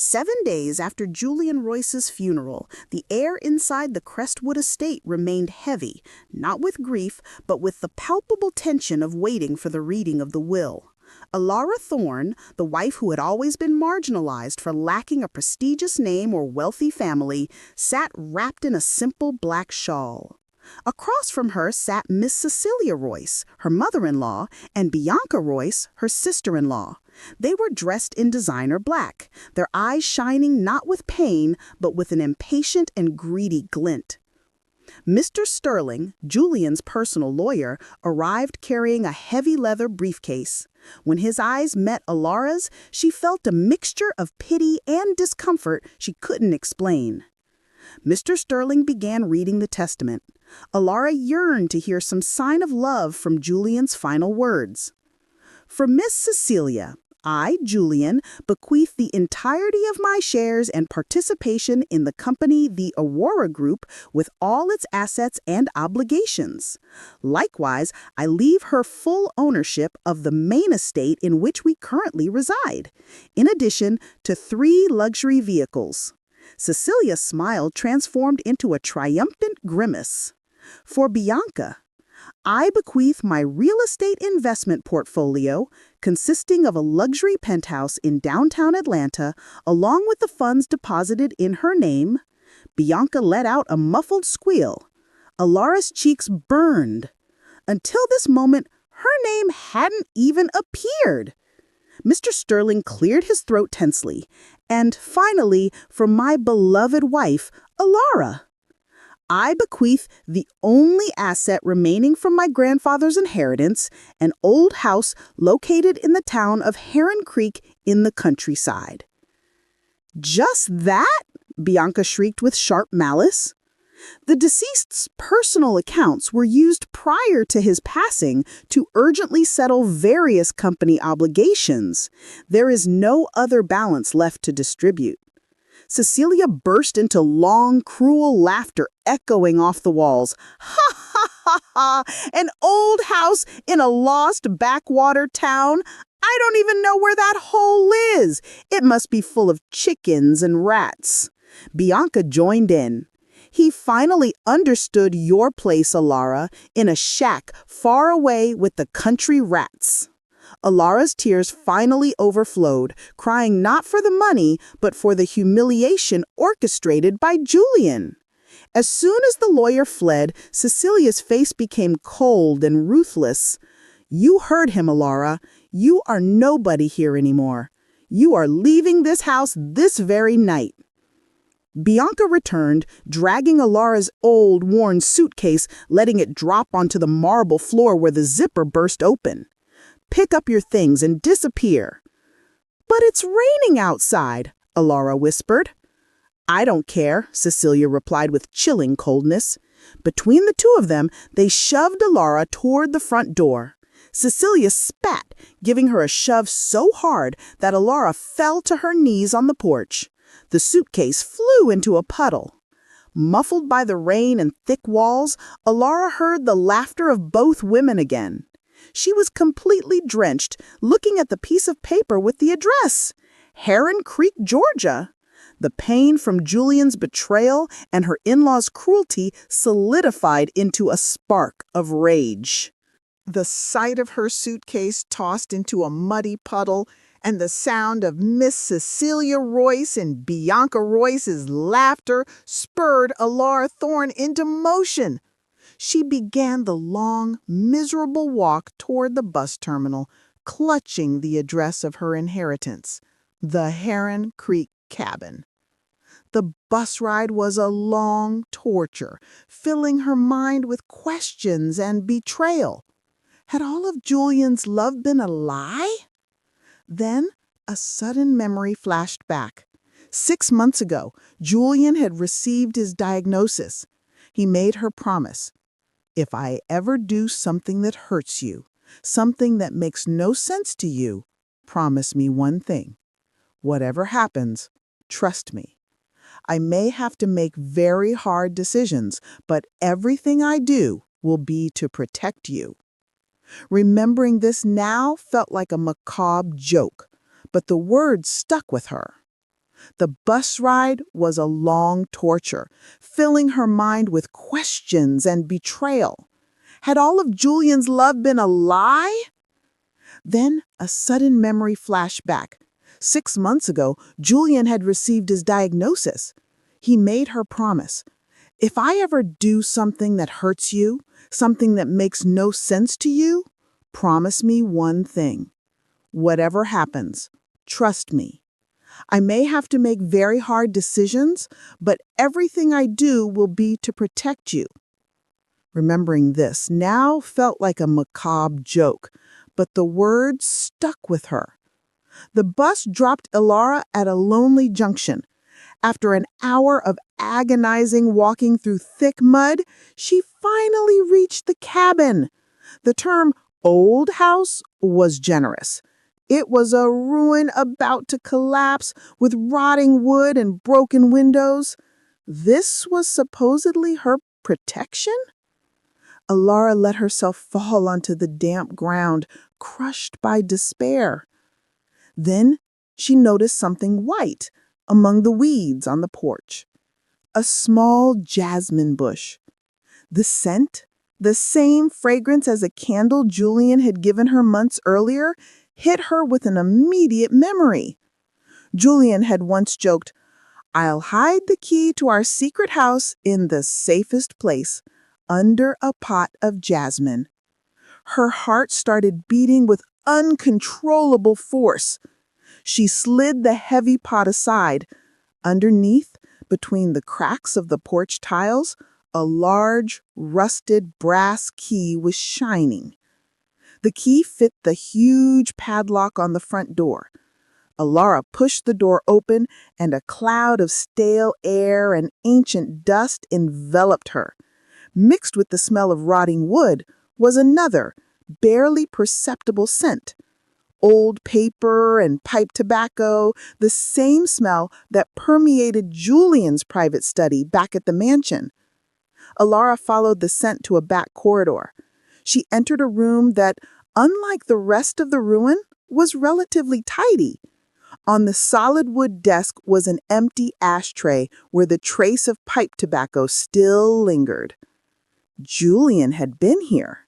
7 days after Julian Royce's funeral, the air inside the Crestwood estate remained heavy, not with grief, but with the palpable tension of waiting for the reading of the will. Alara Thorne, the wife who had always been marginalized for lacking a prestigious name or wealthy family, sat wrapped in a simple black shawl. Across from her sat Miss Cecilia Royce, her mother-in-law, and Bianca Royce, her sister-in-law. They were dressed in designer black, their eyes shining not with pain, but with an impatient and greedy glint. Mr. Sterling, Julian's personal lawyer, arrived carrying a heavy leather briefcase. When his eyes met Alara's, she felt a mixture of pity and discomfort she couldn't explain. Mr. Sterling began reading the testament. Alara yearned to hear some sign of love from Julian's final words. For Miss Cecilia, I, Julian, bequeath the entirety of my shares and participation in the company, the Aurora Group, with all its assets and obligations. Likewise, I leave her full ownership of the main estate in which we currently reside, in addition to 3 luxury vehicles. Cecilia's smile transformed into a triumphant grimace. For Bianca, I bequeath my real estate investment portfolio, consisting of a luxury penthouse in downtown Atlanta, along with the funds deposited in her name. Bianca let out a muffled squeal. Alara's cheeks burned. Until this moment, her name hadn't even appeared. Mr. Sterling cleared his throat tensely. And finally, for my beloved wife, Alara, I bequeath the only asset remaining from my grandfather's inheritance, an old house located in the town of Heron Creek in the countryside. Just that? Bianca shrieked with sharp malice. The deceased's personal accounts were used prior to his passing to urgently settle various company obligations. There is no other balance left to distribute. Cecilia burst into long, cruel laughter echoing off the walls. Ha ha ha ha! An old house in a lost backwater town? I don't even know where that hole is. It must be full of chickens and rats. Bianca joined in. He finally understood your place, Alara, in a shack far away with the country rats. Alara's tears finally overflowed, crying not for the money, but for the humiliation orchestrated by Julian. As soon as the lawyer fled, Cecilia's face became cold and ruthless. You heard him, Alara. You are nobody here anymore. You are leaving this house this very night. Bianca returned, dragging Alara's old, worn suitcase, letting it drop onto the marble floor where the zipper burst open. Pick up your things and disappear. But it's raining outside, Alara whispered. I don't care, Cecilia replied with chilling coldness. Between the two of them, they shoved Alara toward the front door. Cecilia spat, giving her a shove so hard that Alara fell to her knees on the porch. The suitcase flew into a puddle. Muffled by the rain and thick walls, Alara heard the laughter of both women again. She was completely drenched, looking at the piece of paper with the address. Heron Creek, Georgia. The pain from Julian's betrayal and her in-laws' cruelty solidified into a spark of rage. The sight of her suitcase tossed into a muddy puddle and the sound of Miss Cecilia Royce and Bianca Royce's laughter spurred Alara Thorne into motion. She began the long, miserable walk toward the bus terminal, clutching the address of her inheritance, the Heron Creek cabin. The bus ride was a long torture, filling her mind with questions and betrayal. Had all of Julian's love been a lie? Then a sudden memory flashed back. 6 months ago, Julian had received his diagnosis. He made her promise. If I ever do something that hurts you, something that makes no sense to you, promise me one thing. Whatever happens, trust me. I may have to make very hard decisions, but everything I do will be to protect you. Remembering this now felt like a macabre joke, but the words stuck with her. The bus ride was a long torture, filling her mind with questions and betrayal. Had all of Julian's love been a lie? Then a sudden memory flashed back. 6 months ago, Julian had received his diagnosis. He made her promise. If I ever do something that hurts you, something that makes no sense to you, promise me one thing. Whatever happens, trust me. I may have to make very hard decisions, but everything I do will be to protect you. Remembering this now felt like a macabre joke, but the words stuck with her. The bus dropped Ilara at a lonely junction. After an hour of agonizing walking through thick mud, she finally reached the cabin. The term old house was generous. It was a ruin about to collapse with rotting wood and broken windows. This was supposedly her protection? Ilara let herself fall onto the damp ground, crushed by despair. Then she noticed something white among the weeds on the porch. A small jasmine bush. The scent, the same fragrance as a candle Julian had given her months earlier, hit her with an immediate memory. Julian had once joked, "I'll hide the key to our secret house in the safest place, under a pot of jasmine." Her heart started beating with uncontrollable force. She slid the heavy pot aside. Underneath, between the cracks of the porch tiles, a large, rusted brass key was shining. The key fit the huge padlock on the front door. Ilara pushed the door open, and a cloud of stale air and ancient dust enveloped her. Mixed with the smell of rotting wood was another, barely perceptible scent. Old paper and pipe tobacco, the same smell that permeated Julian's private study back at the mansion. Ilara followed the scent to a back corridor. She entered a room that, unlike the rest of the ruin, was relatively tidy. On the solid wood desk was an empty ashtray where the trace of pipe tobacco still lingered. Julian had been here.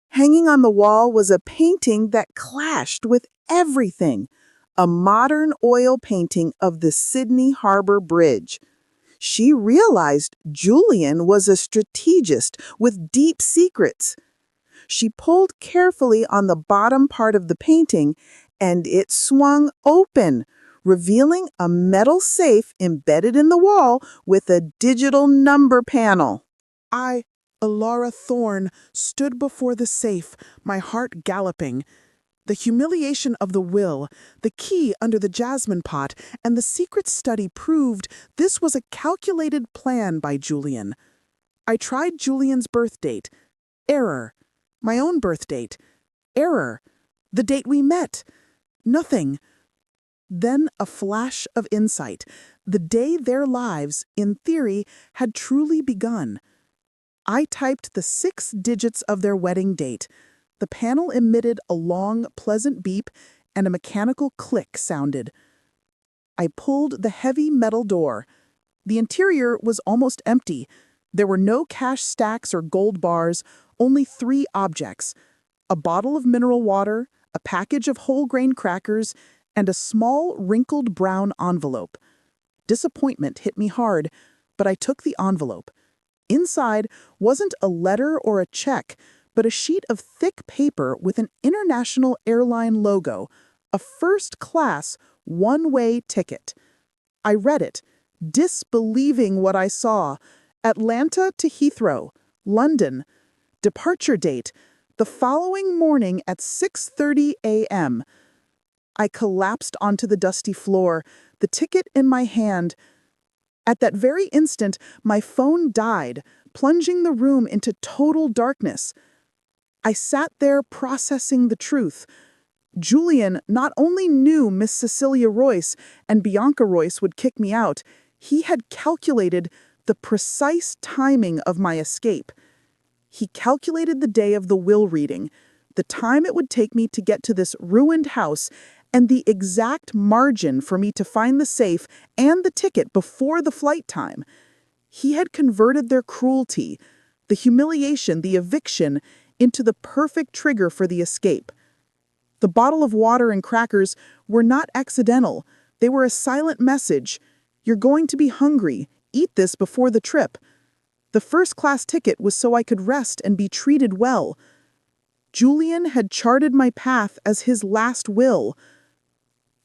Hanging on the wall was a painting that clashed with everything, a modern oil painting of the Sydney Harbor Bridge. She realized Julian was a strategist with deep secrets. She pulled carefully on the bottom part of the painting, and it swung open, revealing a metal safe embedded in the wall with a digital number panel. Ilara Thorne, stood before the safe, my heart galloping. The humiliation of the will, the key under the jasmine pot, and the secret study proved this was a calculated plan by Julian. I tried Julian's birth date. Error. My own birth date. Error. The date we met. Nothing. Then a flash of insight. The day their lives, in theory, had truly begun. I typed the 6 digits of their wedding date. The panel emitted a long, pleasant beep, and a mechanical click sounded. I pulled the heavy metal door. The interior was almost empty. There were no cash stacks or gold bars, only 3 objects: a bottle of mineral water, a package of whole-grain crackers, and a small, wrinkled brown envelope. Disappointment hit me hard, but I took the envelope. Inside wasn't a letter or a check, but a sheet of thick paper with an international airline logo, a first-class, one-way ticket. I read it, disbelieving what I saw. Atlanta to Heathrow, London. Departure date, the following morning at 6:30 a.m. I collapsed onto the dusty floor, the ticket in my hand. At that very instant, my phone died, plunging the room into total darkness. I sat there processing the truth. Julian not only knew Miss Cecilia Royce and Bianca Royce would kick me out, he had calculated the precise timing of my escape. He calculated the day of the will reading, the time it would take me to get to this ruined house, and the exact margin for me to find the safe and the ticket before the flight time. He had converted their cruelty, the humiliation, the eviction, into the perfect trigger for the escape. The bottle of water and crackers were not accidental. They were a silent message. You're going to be hungry. Eat this before the trip. The first-class ticket was so I could rest and be treated well. Julian had charted my path as his last will.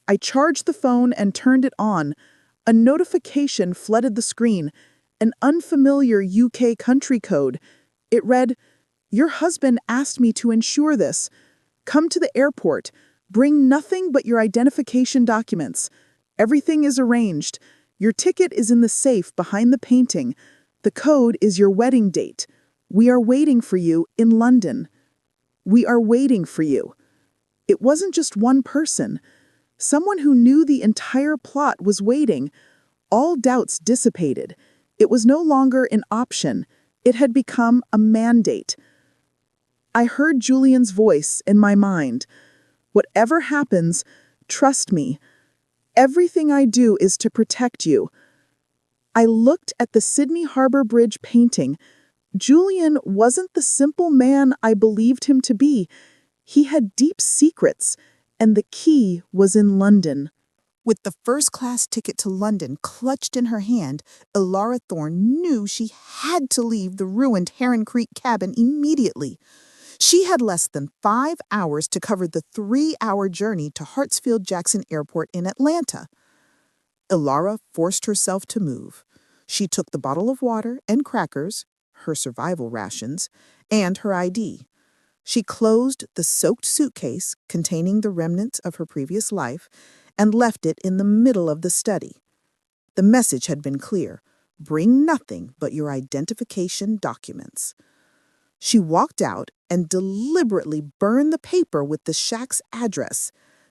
I charged the phone and turned it on. A notification flooded the screen, an unfamiliar UK country code. It read, "Your husband asked me to ensure this. Come to the airport. Bring nothing but your identification documents. Everything is arranged. Your ticket is in the safe behind the painting. The code is your wedding date. We are waiting for you in London. We are waiting for you." It wasn't just one person. Someone who knew the entire plot was waiting. All doubts dissipated. It was no longer an option. It had become a mandate. I heard Julian's voice in my mind. "Whatever happens, trust me. Everything I do is to protect you." I looked at the Sydney Harbour Bridge painting. Julian wasn't the simple man I believed him to be. He had deep secrets, and the key was in London. With the first-class ticket to London clutched in her hand, Elara Thorne knew she had to leave the ruined Heron Creek cabin immediately. She had less than 5 hours to cover the 3-hour journey to Hartsfield-Jackson Airport in Atlanta. Elara forced herself to move. She took the bottle of water and crackers, her survival rations, and her ID. She closed the soaked suitcase containing the remnants of her previous life and left it in the middle of the study. The message had been clear: bring nothing but your identification documents. She walked out and deliberately burned the paper with the shack's address.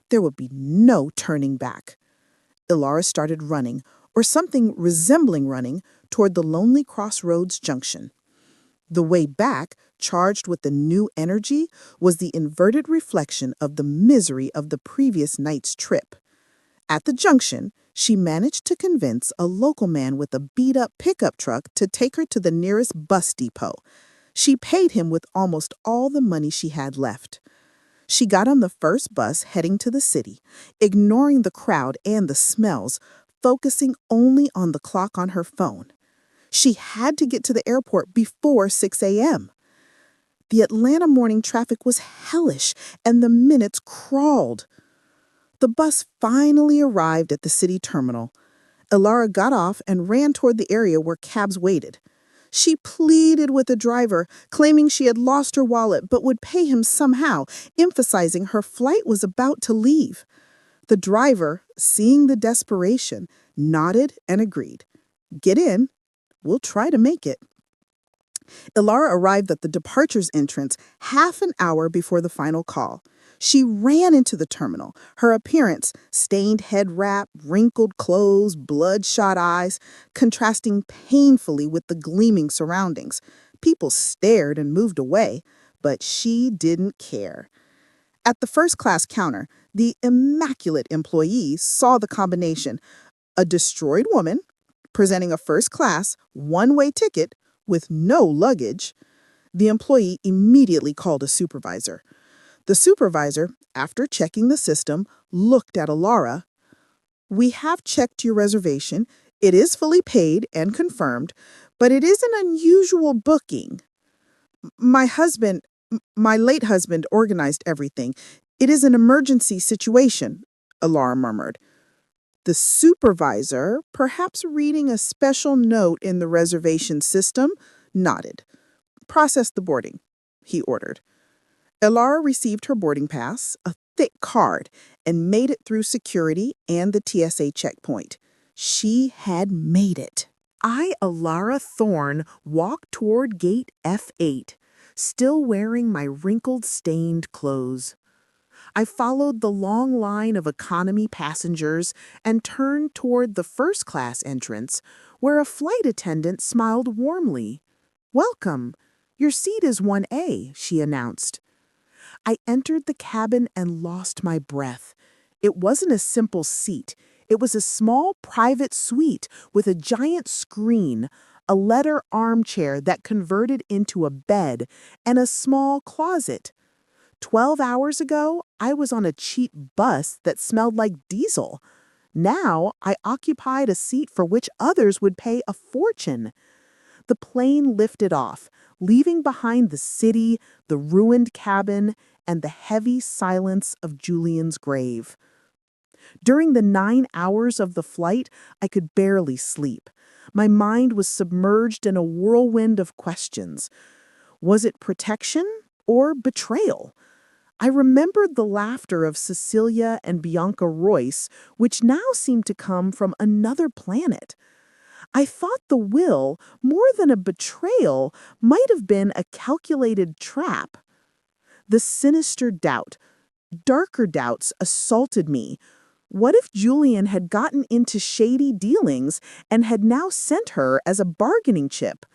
There would be no turning back. Elara started running, or something resembling running, toward the lonely crossroads junction. The way back, charged with the new energy, was the inverted reflection of the misery of the previous night's trip. At the junction, she managed to convince a local man with a beat-up pickup truck to take her to the nearest bus depot. She paid him with almost all the money she had left. She got on the first bus heading to the city, ignoring the crowd and the smells, focusing only on the clock on her phone. She had to get to the airport before 6 a.m. The Atlanta morning traffic was hellish, and the minutes crawled. The bus finally arrived at the city terminal. Elara got off and ran toward the area where cabs waited. She pleaded with the driver, claiming she had lost her wallet but would pay him somehow, emphasizing her flight was about to leave. The driver, seeing the desperation, nodded and agreed. "Get in. We'll try to make it." Elara arrived at the departures entrance half an hour before the final call. She ran into the terminal, her appearance, stained head wrap, wrinkled clothes, bloodshot eyes, contrasting painfully with the gleaming surroundings. People stared and moved away, but she didn't care. At the first-class counter, the immaculate employee saw the combination: a destroyed woman, presenting a first-class, one-way ticket with no luggage. The employee immediately called a supervisor. The supervisor, after checking the system, looked at Elara. "We have checked your reservation. It is fully paid and confirmed, but it is an unusual booking. My late husband organized everything. It is an emergency situation," Elara murmured. The supervisor, perhaps reading a special note in the reservation system, nodded. "Process the boarding," he ordered. Elara received her boarding pass, a thick card, and made it through security and the TSA checkpoint. She had made it. I, Elara Thorne, walked toward gate F8, still wearing my wrinkled, stained clothes. I followed the long line of economy passengers and turned toward the first-class entrance, where a flight attendant smiled warmly. "Welcome. Your seat is 1A, she announced. I entered the cabin and lost my breath. It wasn't a simple seat. It was a small private suite with a giant screen, a leather armchair that converted into a bed, and a small closet. 12 hours ago, I was on a cheap bus that smelled like diesel. Now, I occupied a seat for which others would pay a fortune. The plane lifted off, leaving behind the city, the ruined cabin, and the heavy silence of Julian's grave. During the 9 hours of the flight, I could barely sleep. My mind was submerged in a whirlwind of questions. Was it protection or betrayal? I remembered the laughter of Cecilia and Bianca Royce, which now seemed to come from another planet. I thought the will, more than a betrayal, might have been a calculated trap. The sinister doubt, darker doubts, assaulted me. What if Julian had gotten into shady dealings and had now sent her as a bargaining chip?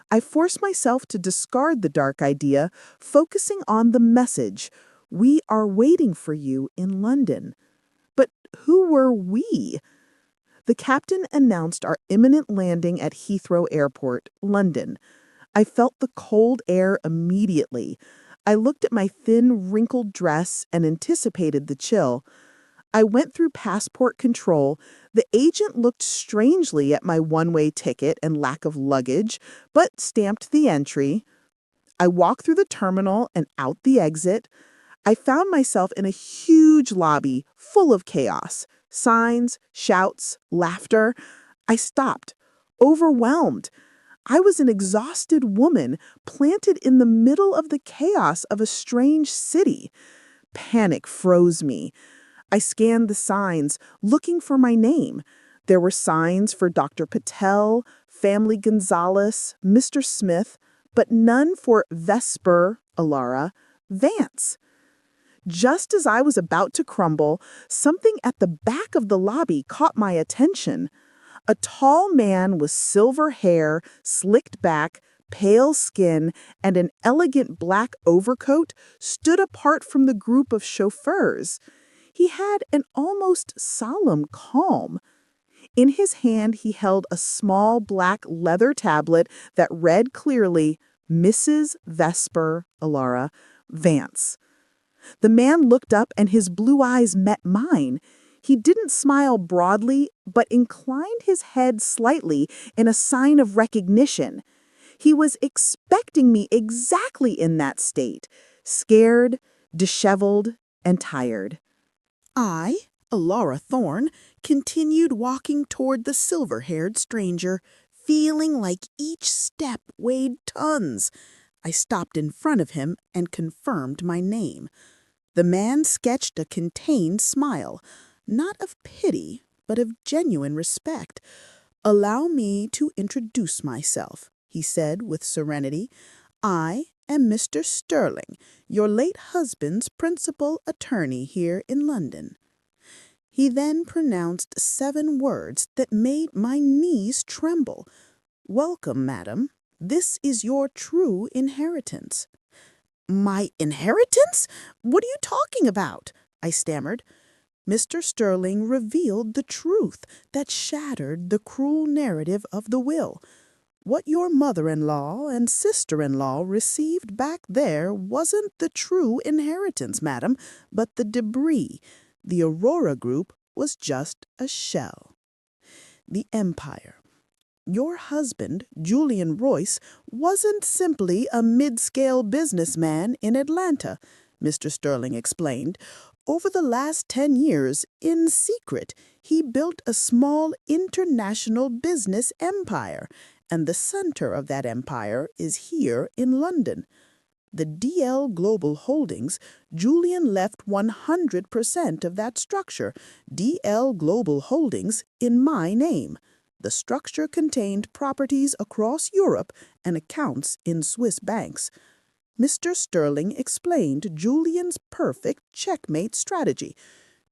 I forced myself to discard the dark idea, focusing on the message. We are waiting for you in London. But who were we? The captain announced our imminent landing at Heathrow Airport, London. I felt the cold air immediately. I looked at my thin, wrinkled dress and anticipated the chill. I went through passport control. The agent looked strangely at my one-way ticket and lack of luggage, but stamped the entry. I walked through the terminal and out the exit. I found myself in a huge lobby full of chaos. Signs, shouts, laughter. I stopped, overwhelmed. I was an exhausted woman planted in the middle of the chaos of a strange city. Panic froze me. I scanned the signs, looking for my name. There were signs for Dr. Patel, Family Gonzalez, Mr. Smith, but none for Vesper, Alara, Vance. Just as I was about to crumble, something at the back of the lobby caught my attention. A tall man with silver hair, slicked back, pale skin, and an elegant black overcoat stood apart from the group of chauffeurs. He had an almost solemn calm. In his hand, he held a small black leather tablet that read clearly, Mrs. Vesper, Alara, Vance. The man looked up and his blue eyes met mine. He didn't smile broadly, but inclined his head slightly in a sign of recognition. He was expecting me exactly in that state, scared, disheveled, and tired. I, Alara Thorne, continued walking toward the silver-haired stranger, feeling like each step weighed tons. I stopped in front of him and confirmed my name. The man sketched a contained smile, not of pity, but of genuine respect. "Allow me to introduce myself," he said with serenity. "I am Mr. Sterling, your late husband's principal attorney here in London." He then pronounced 7 words that made my knees tremble. "Welcome, madam. This is your true inheritance." "My inheritance? What are you talking about?" I stammered. Mr. Sterling revealed the truth that shattered the cruel narrative of the will. What your mother-in-law and sister-in-law received back there wasn't the true inheritance, madam, but the debris. The Aurora Group was just a shell. The empire. Your husband, Julian Royce, wasn't simply a mid-scale businessman in Atlanta, Mr. Sterling explained. Over the last 10 years, in secret, he built a small international business empire, and the center of that empire is here in London. The DL Global Holdings, Julian left 100% of that structure, DL Global Holdings, in my name. The structure contained properties across Europe and accounts in Swiss banks. Mr. Sterling explained Julian's perfect checkmate strategy.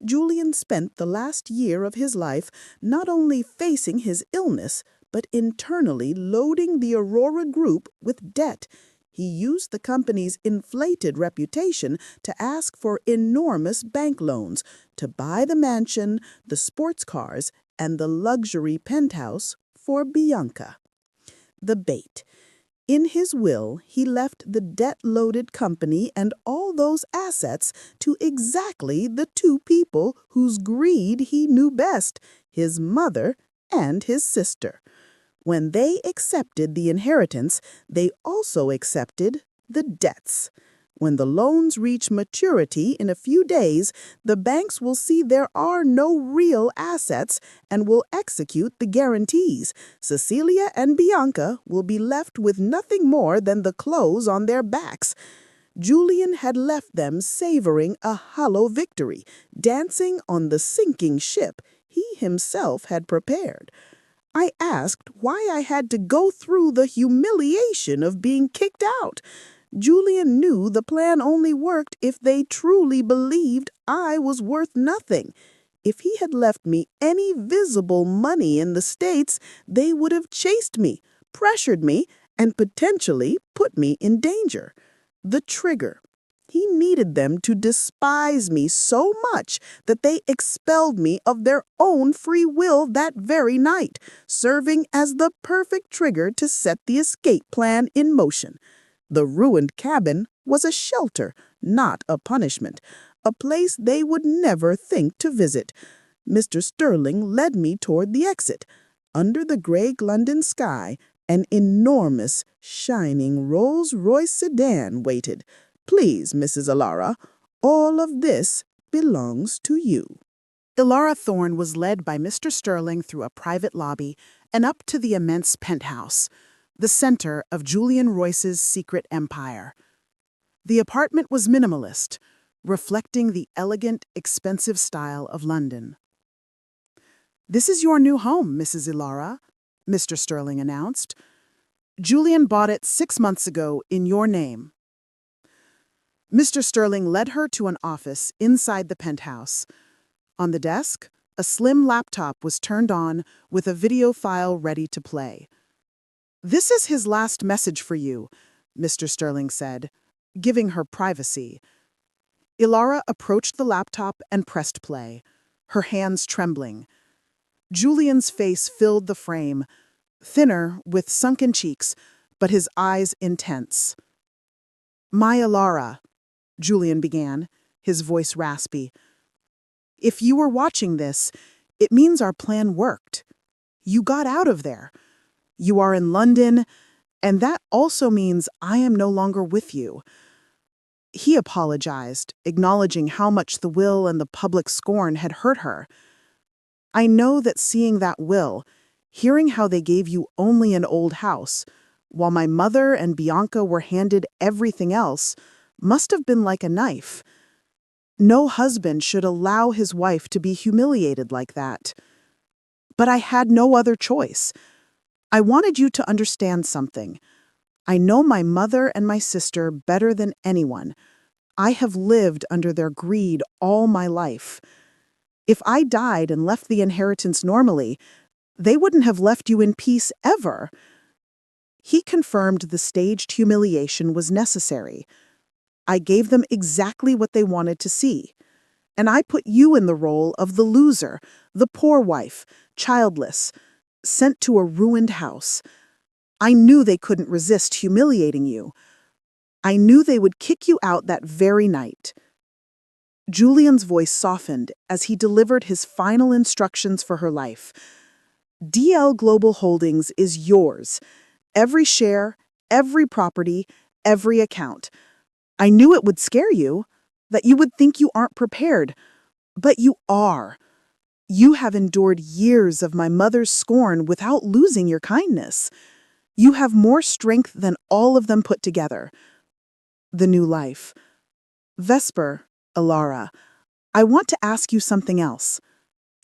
Julian spent the last year of his life not only facing his illness, but internally loading the Aurora Group with debt. He used the company's inflated reputation to ask for enormous bank loans to buy the mansion, the sports cars, and the luxury penthouse for Bianca. The bait. In his will, he left the debt-loaded company and all those assets to exactly the two people whose greed he knew best, his mother and his sister. When they accepted the inheritance, they also accepted the debts. When the loans reach maturity in a few days, the banks will see there are no real assets and will execute the guarantees. Cecilia and Bianca will be left with nothing more than the clothes on their backs. Julian had left them savoring a hollow victory, dancing on the sinking ship he himself had prepared. I asked why I had to go through the humiliation of being kicked out. Julian knew the plan only worked if they truly believed I was worth nothing. If he had left me any visible money in the States, they would have chased me, pressured me, and potentially put me in danger. The trigger. He needed them to despise me so much that they expelled me of their own free will that very night, serving as the perfect trigger to set the escape plan in motion. The ruined cabin was a shelter, not a punishment, a place they would never think to visit. Mr. Sterling led me toward the exit. Under the gray London sky, an enormous, shining Rolls-Royce sedan waited. Please, Mrs. Ilara, all of this belongs to you. Ilara Thorne was led by Mr. Sterling through a private lobby and up to the immense penthouse, the center of Julian Royce's secret empire. The apartment was minimalist, reflecting the elegant, expensive style of London. "This is your new home, Mrs. Ilara," Mr. Sterling announced. "Julian bought it 6 months ago in your name." Mr. Sterling led her to an office inside the penthouse. On the desk, a slim laptop was turned on with a video file ready to play. "This is his last message for you," Mr. Sterling said, giving her privacy. Ilara approached the laptop and pressed play, her hands trembling. Julian's face filled the frame, thinner with sunken cheeks, but his eyes intense. "My Ilara," Julian began, his voice raspy. "If you were watching this, it means our plan worked. You got out of there. You are in London, and that also means I am no longer with you." He apologized, acknowledging how much the will and the public scorn had hurt her. "I know that seeing that will, hearing how they gave you only an old house, while my mother and Bianca were handed everything else, must have been like a knife. No husband should allow his wife to be humiliated like that. But I had no other choice. I wanted you to understand something. I know my mother and my sister better than anyone. I have lived under their greed all my life. If I died and left the inheritance normally, they wouldn't have left you in peace ever." He confirmed the staged humiliation was necessary. "I gave them exactly what they wanted to see. And I put you in the role of the loser, the poor wife, childless, sent to a ruined house. I knew they couldn't resist humiliating you. I knew they would kick you out that very night." Julian's voice softened as he delivered his final instructions for her life. "DL Global Holdings is yours. Every share, every property, every account. I knew it would scare you, that you would think you aren't prepared. But you are. You have endured years of my mother's scorn without losing your kindness. You have more strength than all of them put together." The new life. "Vesper, Ilara, I want to ask you something else.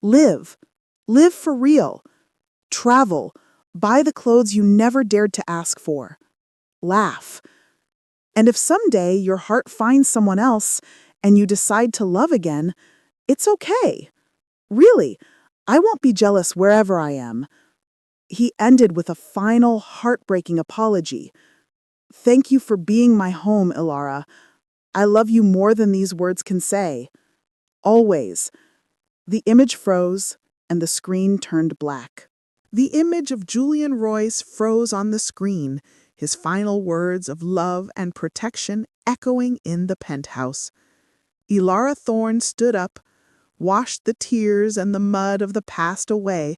Live. Live for real. Travel. Buy the clothes you never dared to ask for. Laugh. And if someday your heart finds someone else and you decide to love again, it's okay. Really, I won't be jealous wherever I am." He ended with a final, heartbreaking apology. Thank you for being my home, Ilara. I love you more than these words can say. Always. The image froze, and the screen turned black. The image of Julian Royce froze on the screen, his final words of love and protection echoing in the penthouse. Ilara Thorne stood up, washed the tears and the mud of the past away,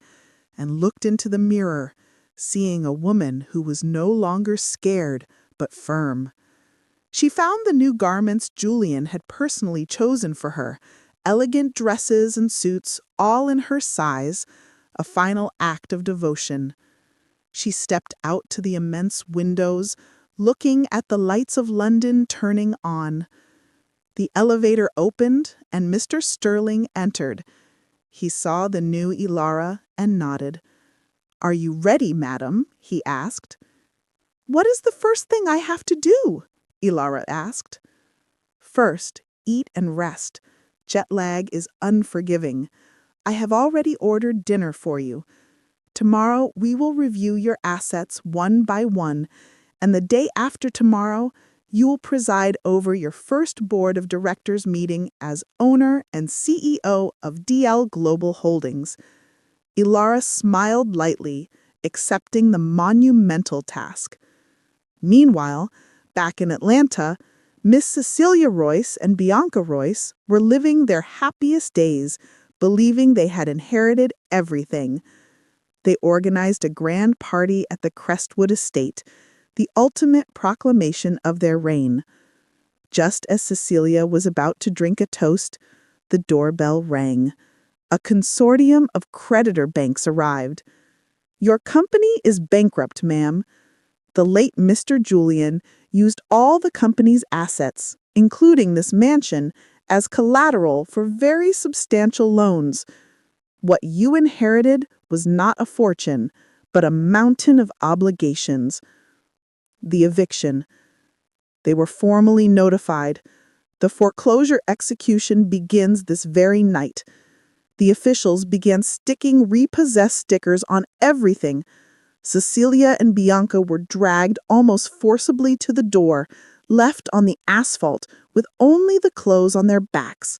and looked into the mirror, seeing a woman who was no longer scared but firm. She found the new garments Julian had personally chosen for her, elegant dresses and suits, all in her size, a final act of devotion. She stepped out to the immense windows, looking at the lights of London turning on. The elevator opened, and Mr. Sterling entered. He saw the new Ilara and nodded. "Are you ready, madam?" he asked. "What is the first thing I have to do?" Ilara asked. "First, eat and rest. Jet lag is unforgiving. I have already ordered dinner for you. Tomorrow we will review your assets one by one, and the day after tomorrow you will preside over your first board of directors meeting as owner and CEO of DL Global Holdings." Ilara smiled lightly, accepting the monumental task. Meanwhile, back in Atlanta, Miss Cecilia Royce and Bianca Royce were living their happiest days, believing they had inherited everything. They organized a grand party at the Crestwood estate, the ultimate proclamation of their reign. Just as Cecilia was about to drink a toast, the doorbell rang. A consortium of creditor banks arrived. "Your company is bankrupt, ma'am. The late Mr. Julian used all the company's assets, including this mansion, as collateral for very substantial loans. What you inherited was not a fortune, but a mountain of obligations." The eviction. They were formally notified. "The foreclosure execution begins this very night." The officials began sticking repossessed stickers on everything. Cecilia and Bianca were dragged almost forcibly to the door, left on the asphalt with only the clothes on their backs.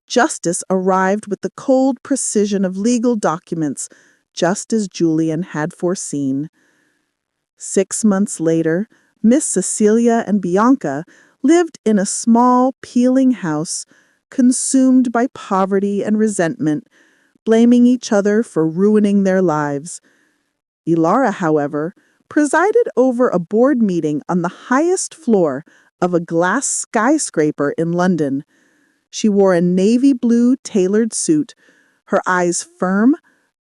Justice arrived with the cold precision of legal documents, just as Julian had foreseen. 6 months later, Miss Cecilia and Bianca lived in a small, peeling house, consumed by poverty and resentment, blaming each other for ruining their lives. Ilara, however, presided over a board meeting on the highest floor of a glass skyscraper in London. She wore a navy blue tailored suit, her eyes firm,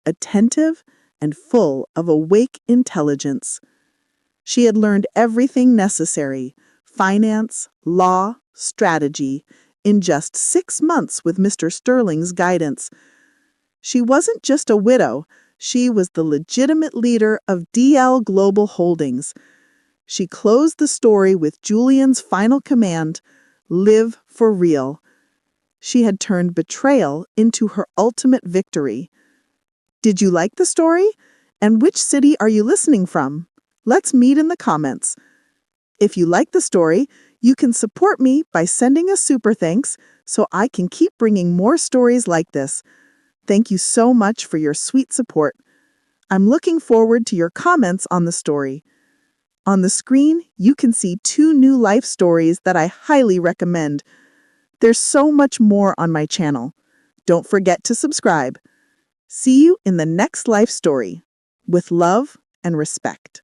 attentive, and full of awake intelligence. She had learned everything necessary, finance, law, strategy, in just 6 months with Mr. Sterling's guidance. She wasn't just a widow, she was the legitimate leader of DL Global Holdings. She closed the story with Julian's final command, "Live for real." She had turned betrayal into her ultimate victory. Did you like the story? And which city are you listening from? Let's meet in the comments. If you like the story, you can support me by sending a super thanks so I can keep bringing more stories like this. Thank you so much for your sweet support. I'm looking forward to your comments on the story. On the screen, you can see 2 new life stories that I highly recommend. There's so much more on my channel. Don't forget to subscribe. See you in the next life story. With love and respect.